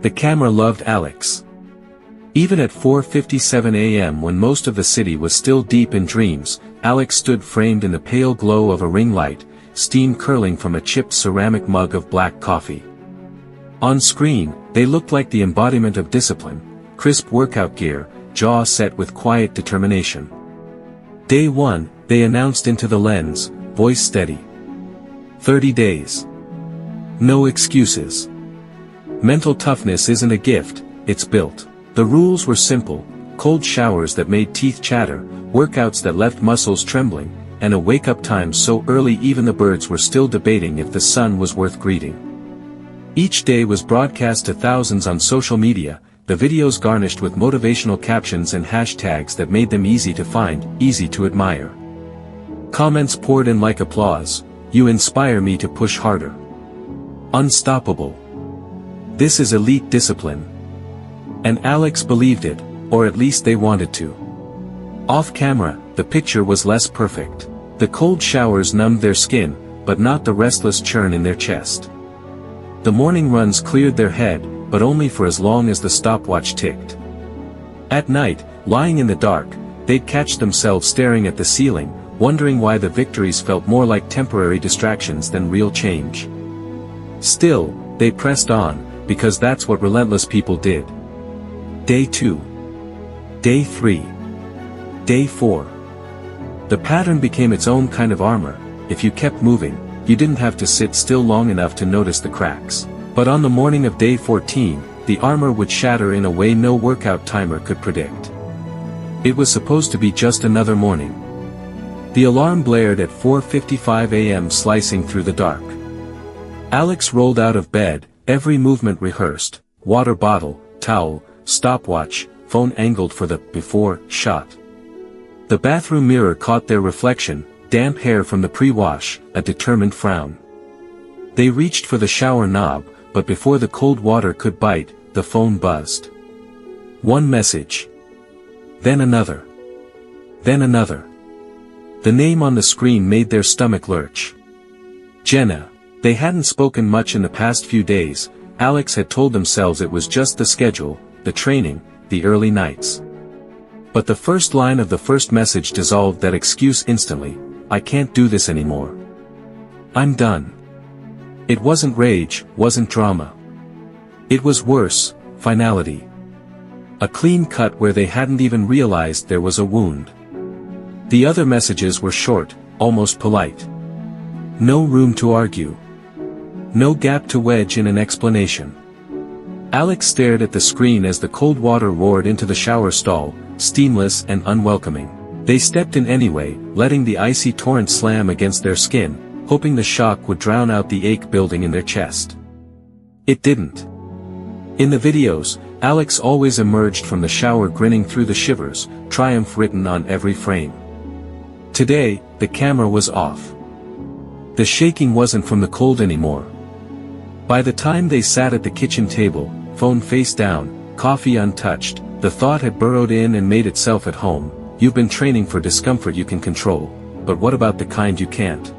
The camera loved Alex. Even at 4:57 a.m. when most of the city was still deep in dreams, Alex stood framed in the pale glow of a ring light, steam curling from a chipped ceramic mug of black coffee. On screen, they looked like the embodiment of discipline, crisp workout gear, jaw set with quiet determination. Day 1, they announced into the lens, voice steady. 30 days. No excuses. Mental toughness isn't a gift, it's built. The rules were simple: cold showers that made teeth chatter, workouts that left muscles trembling, and a wake-up time so early even the birds were still debating if the sun was worth greeting. Each day was broadcast to thousands on social media, the videos garnished with motivational captions and hashtags that made them easy to find, easy to admire. Comments poured in like applause: "You inspire me to push harder." "Unstoppable. This is elite discipline." And Alex believed it, or at least they wanted to. Off camera, the picture was less perfect. The cold showers numbed their skin, but not the restless churn in their chest. The morning runs cleared their head, but only for as long as the stopwatch ticked. At night, lying in the dark, they'd catch themselves staring at the ceiling, wondering why the victories felt more like temporary distractions than real change. Still, they pressed on, because that's what relentless people did. Day 2. Day 3. Day 4. The pattern became its own kind of armor. If you kept moving, you didn't have to sit still long enough to notice the cracks. But on the morning of day 14, the armor would shatter in a way no workout timer could predict. It was supposed to be just another morning. The alarm blared at 4:55 a.m. slicing through the dark. Alex rolled out of bed, every movement rehearsed: water bottle, towel, stopwatch, phone angled for the before shot. The bathroom mirror caught their reflection, damp hair from the pre-wash, a determined frown. They reached for the shower knob, but before the cold water could bite, the phone buzzed. One message. Then another. Then another. The name on the screen made their stomach lurch. Jenna. They hadn't spoken much in the past few days. Alex had told themselves it was just the schedule, the training, the early nights. But the first line of the first message dissolved that excuse instantly: "I can't do this anymore. I'm done." It wasn't rage, wasn't drama. It was worse, finality. A clean cut where they hadn't even realized there was a wound. The other messages were short, almost polite. No room to argue. No gap to wedge in an explanation. Alex stared at the screen as the cold water roared into the shower stall, steamless and unwelcoming. They stepped in anyway, letting the icy torrent slam against their skin, hoping the shock would drown out the ache building in their chest. It didn't. In the videos, Alex always emerged from the shower grinning through the shivers, triumph written on every frame. Today, the camera was off. The shaking wasn't from the cold anymore. By the time they sat at the kitchen table, phone face down, coffee untouched, the thought had burrowed in and made itself at home: "You've been training for discomfort you can control, but what about the kind you can't?"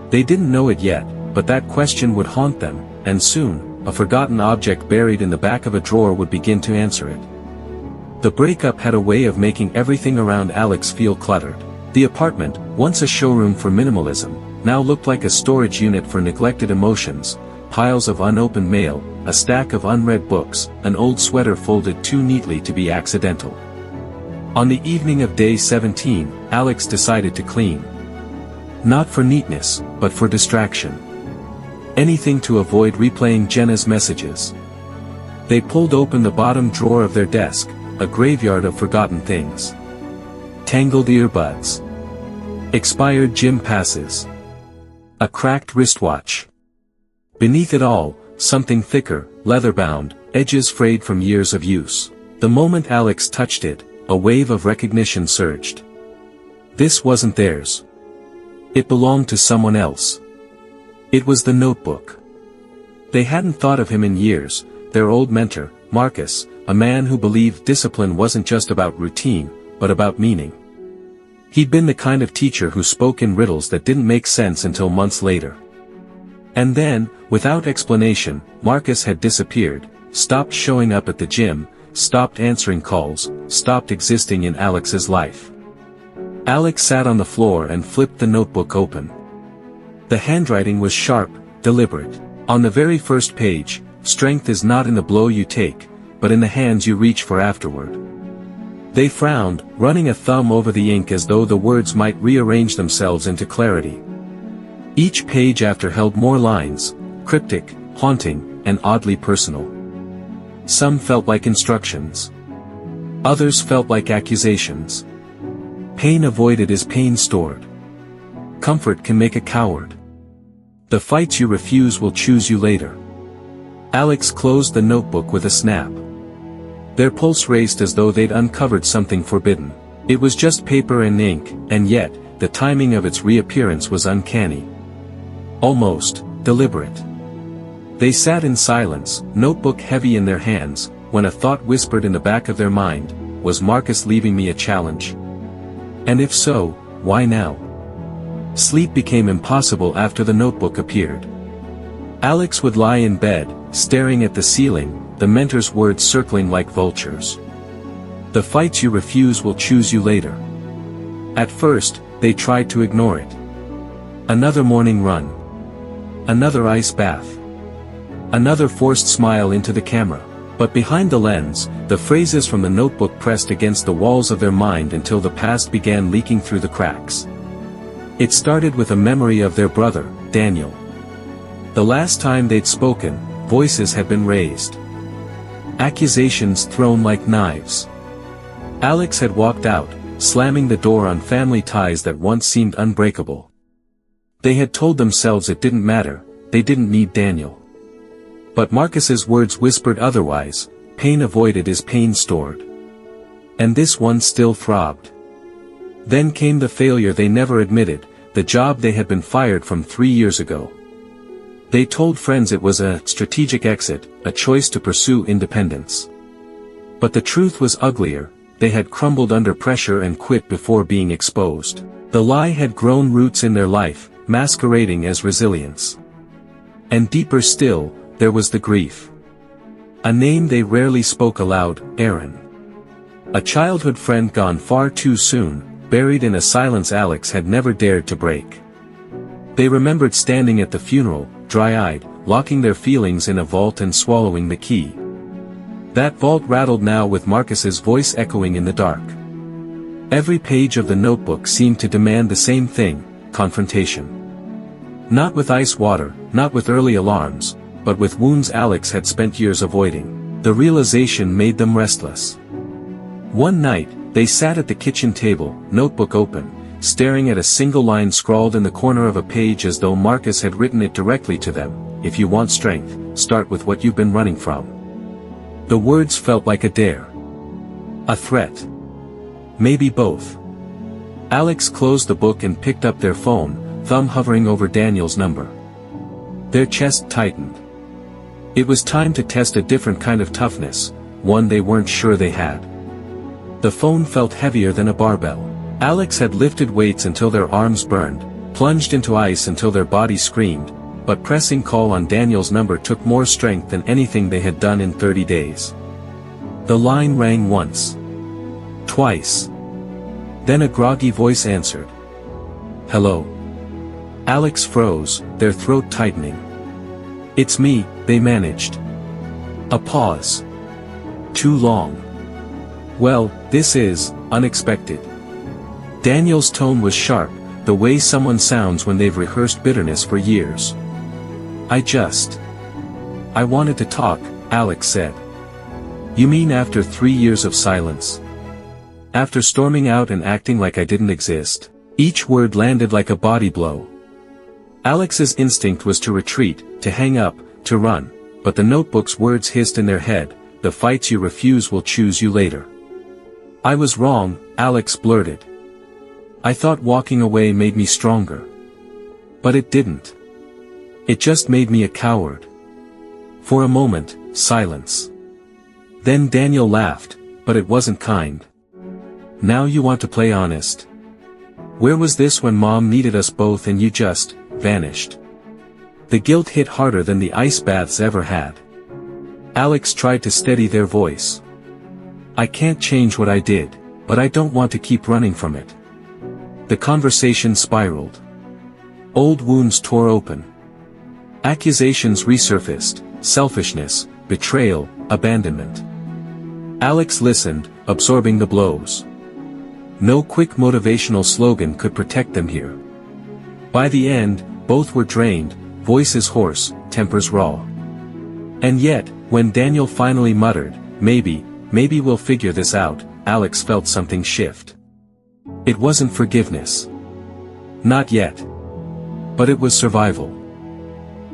They didn't know it yet, but that question would haunt them, and soon, a forgotten object buried in the back of a drawer would begin to answer it. The breakup had a way of making everything around Alex feel cluttered. The apartment, once a showroom for minimalism, now looked like a storage unit for neglected emotions: piles of unopened mail, a stack of unread books, an old sweater folded too neatly to be accidental. On the evening of day 17, Alex decided to clean. Not for neatness, but for distraction. Anything to avoid replaying Jenna's messages. They pulled open the bottom drawer of their desk, a graveyard of forgotten things. Tangled earbuds. Expired gym passes. A cracked wristwatch. Beneath it all, something thicker, leather-bound, edges frayed from years of use. The moment Alex touched it, a wave of recognition surged. This wasn't theirs. It belonged to someone else. It was the notebook. They hadn't thought of him in years, their old mentor, Marcus, a man who believed discipline wasn't just about routine, but about meaning. He'd been the kind of teacher who spoke in riddles that didn't make sense until months later. And then, without explanation, Marcus had disappeared, stopped showing up at the gym, stopped answering calls, stopped existing in Alex's life. Alex sat on the floor and flipped the notebook open. The handwriting was sharp, deliberate. On the very first page, strength is not in the blow you take, but in the hands you reach for afterward. They frowned, running a thumb over the ink as though the words might rearrange themselves into clarity. Each page after held more lines, cryptic, haunting, and oddly personal. Some felt like instructions. Others felt like accusations. Pain avoided is pain stored. Comfort can make a coward. The fights you refuse will choose you later. Alex closed the notebook with a snap. Their pulse raced as though they'd uncovered something forbidden. It was just paper and ink, and yet, the timing of its reappearance was uncanny. Almost deliberate. They sat in silence, notebook heavy in their hands, when a thought whispered in the back of their mind, was Marcus leaving me a challenge? And if so, why now? Sleep became impossible after the notebook appeared. Alex would lie in bed, staring at the ceiling, the mentor's words circling like vultures. The fights you refuse will choose you later. At first, they tried to ignore it. Another morning run. Another ice bath. Another forced smile into the camera. But behind the lens, the phrases from the notebook pressed against the walls of their mind until the past began leaking through the cracks. It started with a memory of their brother, Daniel. The last time they'd spoken, voices had been raised. Accusations thrown like knives. Alex had walked out, slamming the door on family ties that once seemed unbreakable. They had told themselves it didn't matter, they didn't need Daniel. But Marcus's words whispered otherwise, pain avoided is pain stored. And this one still throbbed. Then came the failure they never admitted, the job they had been fired from 3 years ago. They told friends it was a strategic exit, a choice to pursue independence. But the truth was uglier, they had crumbled under pressure and quit before being exposed. The lie had grown roots in their life, masquerading as resilience. And deeper still, there was the grief. A name they rarely spoke aloud, Aaron. A childhood friend gone far too soon, buried in a silence Alex had never dared to break. They remembered standing at the funeral, dry-eyed, locking their feelings in a vault and swallowing the key. That vault rattled now with Marcus's voice echoing in the dark. Every page of the notebook seemed to demand the same thing, confrontation. Not with ice water, not with early alarms, but with wounds Alex had spent years avoiding. The realization made them restless. One night, they sat at the kitchen table, notebook open, staring at a single line scrawled in the corner of a page as though Marcus had written it directly to them. If you want strength, start with what you've been running from. The words felt like a dare. A threat. Maybe both. Alex closed the book and picked up their phone, thumb hovering over Daniel's number. Their chest tightened. It was time to test a different kind of toughness, one they weren't sure they had. The phone felt heavier than a barbell. Alex had lifted weights until their arms burned, plunged into ice until their bodies screamed, but pressing call on Daniel's number took more strength than anything they had done in 30 days. The line rang once. Twice. Then a groggy voice answered. Hello. Alex froze, their throat tightening. It's me, they managed. A pause. Too long. Well, this is unexpected. Daniel's tone was sharp, the way someone sounds when they've rehearsed bitterness for years. I wanted to talk, Alex said. You mean after 3 years of silence? After storming out and acting like I didn't exist? Each word landed like a body blow. Alex's instinct was to retreat, to hang up, to run, but the notebook's words hissed in their head, the fights you refuse will choose you later. I was wrong, Alex blurted. I thought walking away made me stronger. But it didn't. It just made me a coward. For a moment, silence. Then Daniel laughed, but it wasn't kind. Now you want to play honest? Where was this when Mom needed us both and you just vanished? The guilt hit harder than the ice baths ever had. Alex tried to steady their voice. "I can't change what I did, but I don't want to keep running from it." The conversation spiraled. Old wounds tore open. Accusations resurfaced: selfishness, betrayal, abandonment. Alex listened, absorbing the blows. No quick motivational slogan could protect them here. By the end, both were drained, voices hoarse, tempers raw. And yet, when Daniel finally muttered, maybe we'll figure this out," Alex felt something shift. It wasn't forgiveness. Not yet. But it was survival.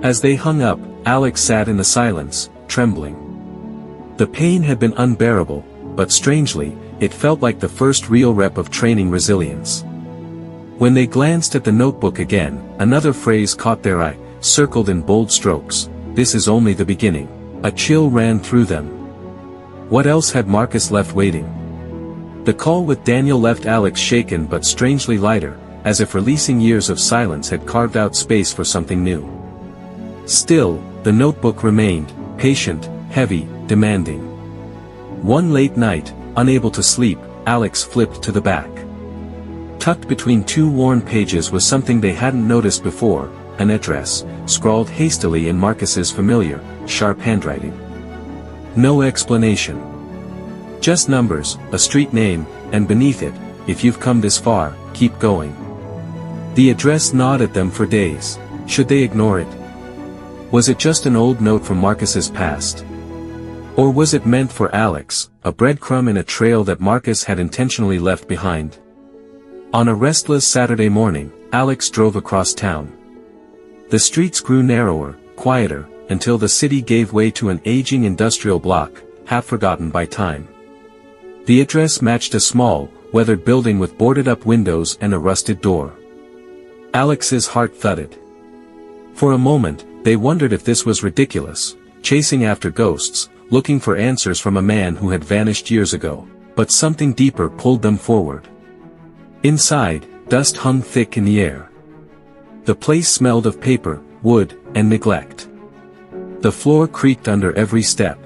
As they hung up, Alex sat in the silence, trembling. The pain had been unbearable, but strangely, it felt like the first real rep of training resilience. When they glanced at the notebook again, another phrase caught their eye, circled in bold strokes: "This is only the beginning." A chill ran through them. What else had Marcus left waiting? The call with Daniel left Alex shaken but strangely lighter, as if releasing years of silence had carved out space for something new. Still, the notebook remained, patient, heavy, demanding. One late night, unable to sleep, Alex flipped to the back. Tucked between two worn pages was something they hadn't noticed before: an address, scrawled hastily in Marcus's familiar, sharp handwriting. No explanation. Just numbers, a street name, and beneath it, "If you've come this far, keep going." The address gnawed at them for days. Should they ignore it? Was it just an old note from Marcus's past? Or was it meant for Alex, a breadcrumb in a trail that Marcus had intentionally left behind? On a restless Saturday morning, Alex drove across town. The streets grew narrower, quieter, until the city gave way to an aging industrial block, half forgotten by time. The address matched a small, weathered building with boarded-up windows and a rusted door. Alex's heart thudded. For a moment, they wondered if this was ridiculous, chasing after ghosts, looking for answers from a man who had vanished years ago, but something deeper pulled them forward. Inside, dust hung thick in the air. The place smelled of paper, wood, and neglect. The floor creaked under every step.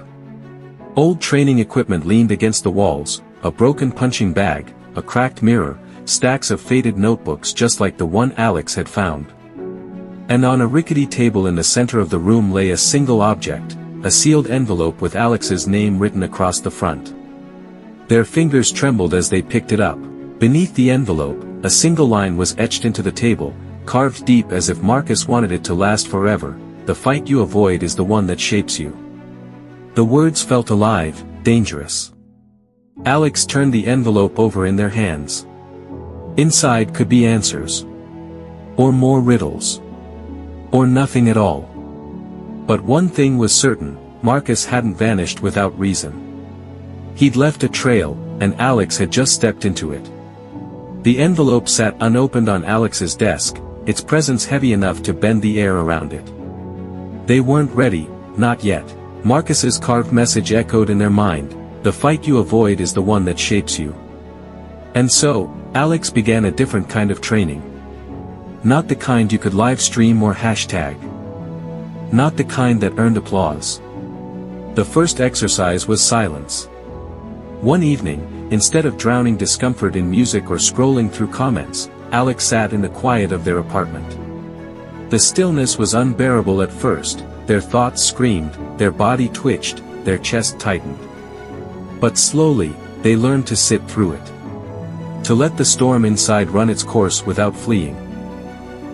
Old training equipment leaned against the walls, a broken punching bag, a cracked mirror, stacks of faded notebooks just like the one Alex had found. And on a rickety table in the center of the room lay a single object, a sealed envelope with Alex's name written across the front. Their fingers trembled as they picked it up. Beneath the envelope, a single line was etched into the table, carved deep as if Marcus wanted it to last forever: "The fight you avoid is the one that shapes you." The words felt alive, dangerous. Alex turned the envelope over in their hands. Inside could be answers. Or more riddles. Or nothing at all. But one thing was certain: Marcus hadn't vanished without reason. He'd left a trail, and Alex had just stepped into it. The envelope sat unopened on Alex's desk, its presence heavy enough to bend the air around it. They weren't ready, not yet. Marcus's carved message echoed in their mind: "The fight you avoid is the one that shapes you." And so, Alex began a different kind of training. Not the kind you could live stream or hashtag. Not the kind that earned applause. The first exercise was silence. One evening, instead of drowning discomfort in music or scrolling through comments, Alex sat in the quiet of their apartment. The stillness was unbearable at first. Their thoughts screamed, their body twitched, their chest tightened. But slowly, they learned to sit through it. To let the storm inside run its course without fleeing.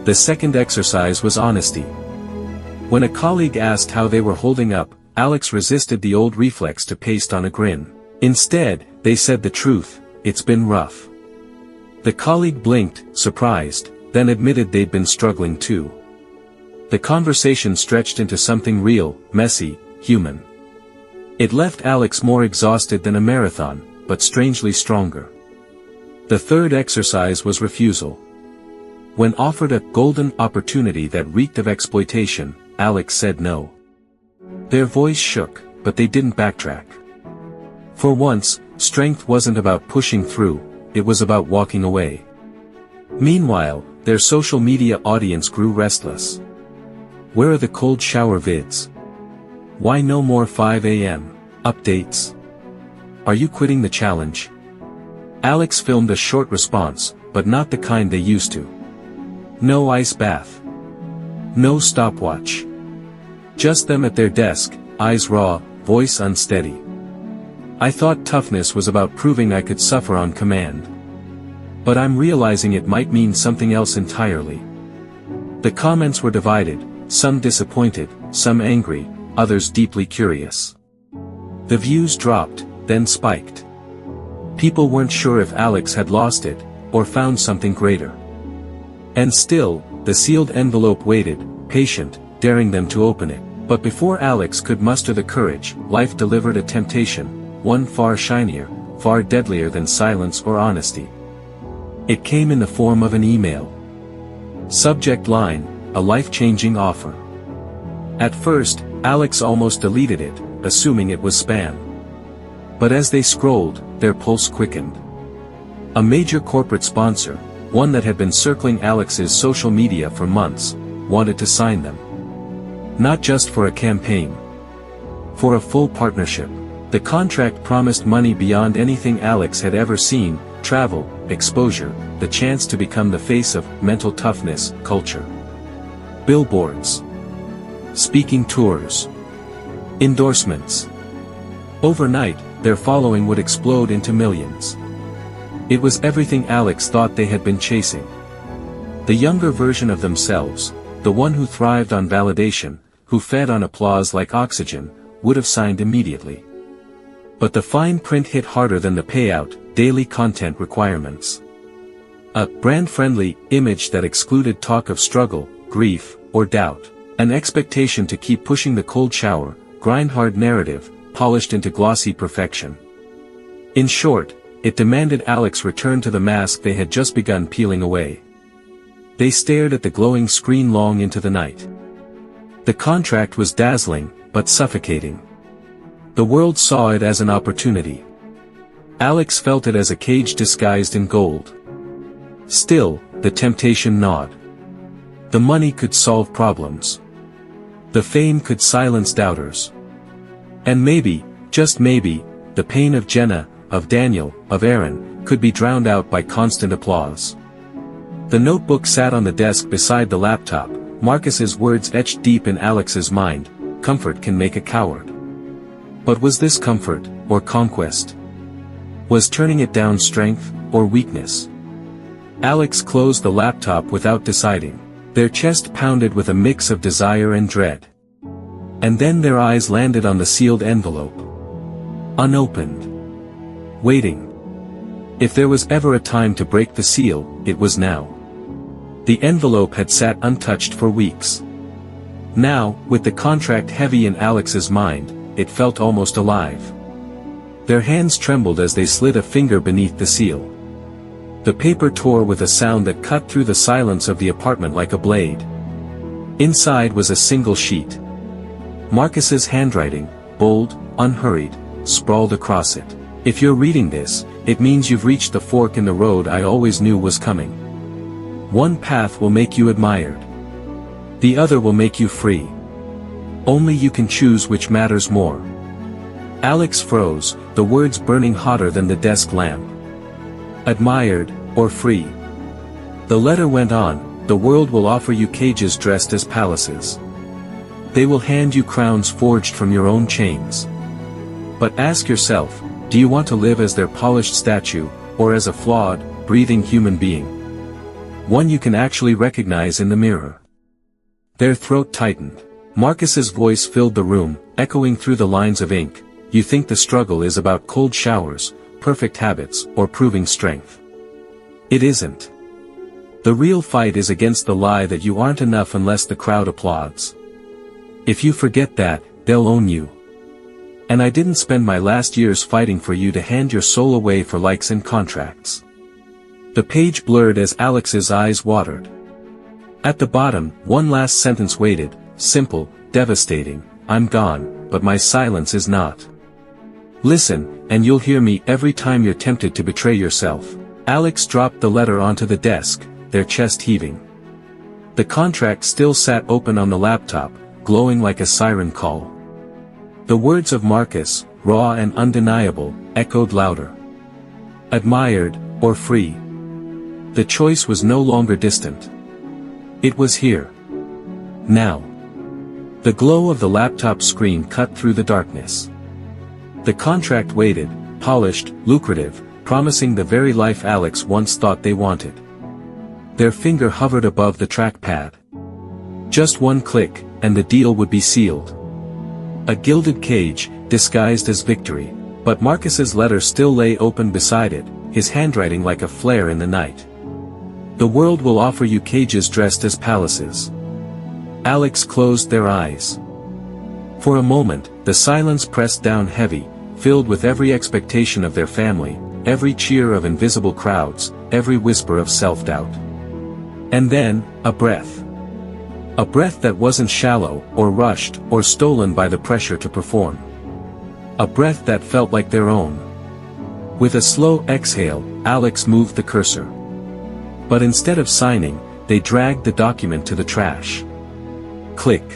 The second exercise was honesty. When a colleague asked how they were holding up, Alex resisted the old reflex to paste on a grin. Instead, they said the truth: "It's been rough." The colleague blinked, surprised, then admitted they'd been struggling too. The conversation stretched into something real, messy, human. It left Alex more exhausted than a marathon, but strangely stronger. The third exercise was refusal. When offered a golden opportunity that reeked of exploitation, Alex said no. Their voice shook, but they didn't backtrack. For once, strength wasn't about pushing through, it was about walking away. Meanwhile, their social media audience grew restless. Where are the cold shower vids? Why no more 5 a.m. updates? Are you quitting the challenge? Alex filmed a short response, but not the kind they used to. No ice bath. No stopwatch. Just them at their desk, eyes raw, voice unsteady. I thought toughness was about proving I could suffer on command. But I'm realizing it might mean something else entirely. The comments were divided, some disappointed, some angry, others deeply curious. The views dropped, then spiked. People weren't sure if Alex had lost it, or found something greater. And still, the sealed envelope waited, patient, daring them to open it. But before Alex could muster the courage, life delivered a temptation, one far shinier, far deadlier than silence or honesty. It came in the form of an email. Subject line, a life-changing offer. At first, Alex almost deleted it, assuming it was spam. But as they scrolled, their pulse quickened. A major corporate sponsor, one that had been circling Alex's social media for months, wanted to sign them. Not just for a campaign. For a full partnership. The contract promised money beyond anything Alex had ever seen, travel, exposure, the chance to become the face of mental toughness culture. Billboards. Speaking tours. Endorsements. Overnight, their following would explode into millions. It was everything Alex thought they had been chasing. The younger version of themselves, the one who thrived on validation, who fed on applause like oxygen, would have signed immediately. But the fine print hit harder than the payout, daily content requirements. A brand-friendly image that excluded talk of struggle, grief, or doubt. An expectation to keep pushing the cold shower, grind-hard narrative, polished into glossy perfection. In short, it demanded Alex return to the mask they had just begun peeling away. They stared at the glowing screen long into the night. The contract was dazzling, but suffocating. The world saw it as an opportunity. Alex felt it as a cage disguised in gold. Still, the temptation gnawed. The money could solve problems. The fame could silence doubters. And maybe, just maybe, the pain of Jenna, of Daniel, of Aaron, could be drowned out by constant applause. The notebook sat on the desk beside the laptop, Marcus's words etched deep in Alex's mind, comfort can make a coward. But was this comfort, or conquest? Was turning it down strength, or weakness? Alex closed the laptop without deciding. Their chest pounded with a mix of desire and dread. And then their eyes landed on the sealed envelope. Unopened. Waiting. If there was ever a time to break the seal, it was now. The envelope had sat untouched for weeks. Now, with the contract heavy in Alex's mind, it felt almost alive. Their hands trembled as they slid a finger beneath the seal. The paper tore with a sound that cut through the silence of the apartment like a blade. Inside was a single sheet. Marcus's handwriting, bold, unhurried, sprawled across it. If you're reading this, it means you've reached the fork in the road I always knew was coming. One path will make you admired. The other will make you free. Only you can choose which matters more. Alex froze, the words burning hotter than the desk lamp. Admired, or free. The letter went on, the world will offer you cages dressed as palaces. They will hand you crowns forged from your own chains. But ask yourself, do you want to live as their polished statue, or as a flawed, breathing human being? One you can actually recognize in the mirror. Their throat tightened. Marcus's voice filled the room, echoing through the lines of ink. You think the struggle is about cold showers, perfect habits, or proving strength. It isn't. The real fight is against the lie that you aren't enough unless the crowd applauds. If you forget that, they'll own you. And I didn't spend my last years fighting for you to hand your soul away for likes and contracts. The page blurred as Alex's eyes watered. At the bottom, one last sentence waited, simple, devastating, I'm gone, but my silence is not. Listen, and you'll hear me every time you're tempted to betray yourself. Alex dropped the letter onto the desk, their chest heaving. The contract still sat open on the laptop, glowing like a siren call. The words of Marcus, raw and undeniable, echoed louder. Admired, or free? The choice was no longer distant. It was here. Now. The glow of the laptop screen cut through the darkness. The contract waited, polished, lucrative, promising the very life Alex once thought they wanted. Their finger hovered above the trackpad. Just one click, and the deal would be sealed. A gilded cage, disguised as victory, but Marcus's letter still lay open beside it, his handwriting like a flare in the night. The world will offer you cages dressed as palaces. Alex closed their eyes. For a moment, the silence pressed down heavy, filled with every expectation of their family, every cheer of invisible crowds, every whisper of self-doubt. And then, a breath. A breath that wasn't shallow, or rushed, or stolen by the pressure to perform. A breath that felt like their own. With a slow exhale, Alex moved the cursor. But instead of signing, they dragged the document to the trash. Click.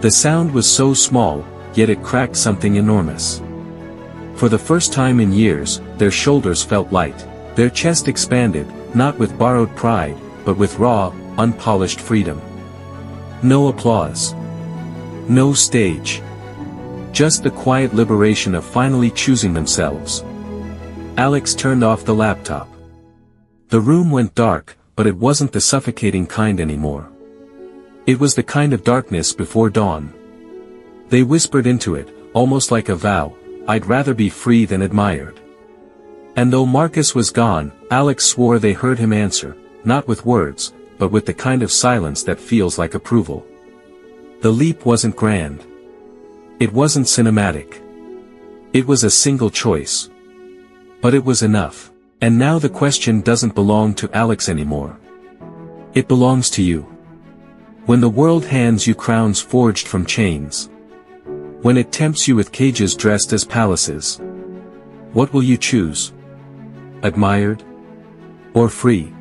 The sound was so small, yet it cracked something enormous. For the first time in years, their shoulders felt light, their chest expanded, not with borrowed pride, but with raw, unpolished freedom. No applause. No stage. Just the quiet liberation of finally choosing themselves. Alex turned off the laptop. The room went dark, but it wasn't the suffocating kind anymore. It was the kind of darkness before dawn. They whispered into it, almost like a vow, I'd rather be free than admired. And though Marcus was gone, Alex swore they heard him answer, not with words, but with the kind of silence that feels like approval. The leap wasn't grand. It wasn't cinematic. It was a single choice. But it was enough. And now the question doesn't belong to Alex anymore. It belongs to you. When the world hands you crowns forged from chains. When it tempts you with cages dressed as palaces. What will you choose? Admired? Or free?